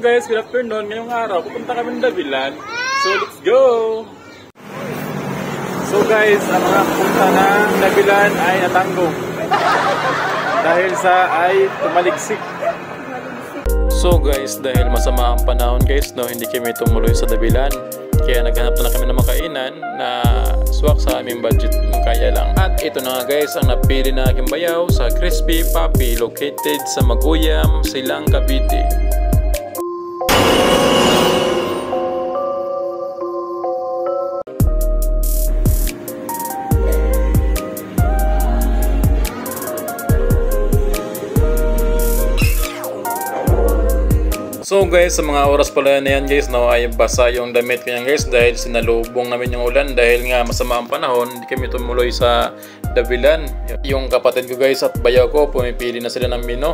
guys, good afternoon. Ngayong araw, pupunta kami ng Dabilan. So let's go! So guys, ang mga pupunta ng Dabilan ay natanggong. Dahil sa ay tumaligsik. So guys, dahil masama ang panahon guys, no, hindi kami tumuloy sa Dabilan. Kaya naghanap na kami ng makainan na swak sa aming budget ng kaya lang. At ito na nga guys, ang napili na aking bayaw sa Crispy Papi located sa Maguyam, Silang, Cavite. So guys, sa mga oras pala na yan guys, no, ay basa yung damit ko yan guys dahil sinalubong namin yung ulan dahil nga masama ang panahon, hindi kami tumuloy sa Dabilan. Yung kapatid ko guys at bayaw ko, pumipili na sila ng menu.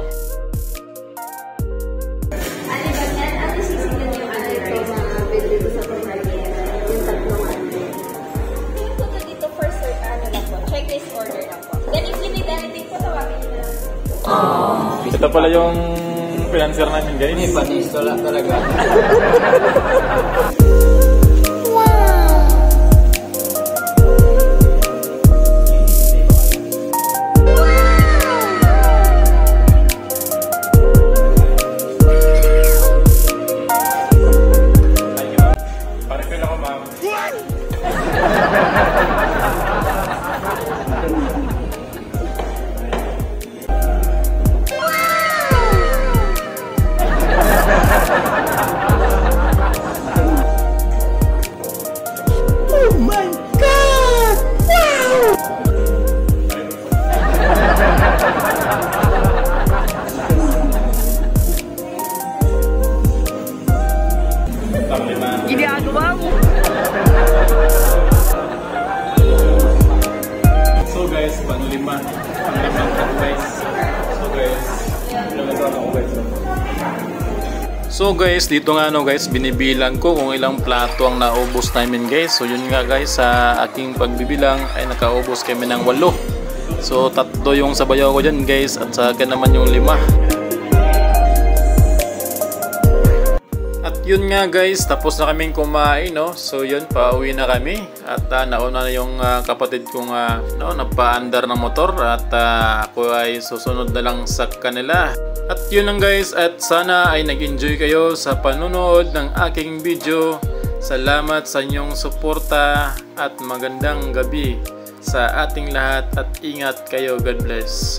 Checklist order na po. Then if you need anything po, tawagin nyo na. Ito pala yung financer namin guys. Ini panistola talaga. Parang ako ma'am. Oh my God! Wow! Ginagawa mo! So guys, panglima guys. So guys, So guys, dito nga no guys, binibilang ko kung ilang plato ang naubos namin guys. So yun nga guys, sa aking pagbibilang ay nakaubos kami ng 8. So 3 yung sa bayaw ko dyan guys, at sa akin naman yung 5. At yun nga guys, tapos na kaming kumain, no. So yun, pauwi na kami. At nauna na yung kapatid kong no, nagpa-andar ng motor. At ako ay susunod na lang sa kanila. At yun lang guys, at sana ay nag-enjoy kayo sa panunood ng aking video. Salamat sa inyong suporta at magandang gabi sa ating lahat at ingat kayo. God bless.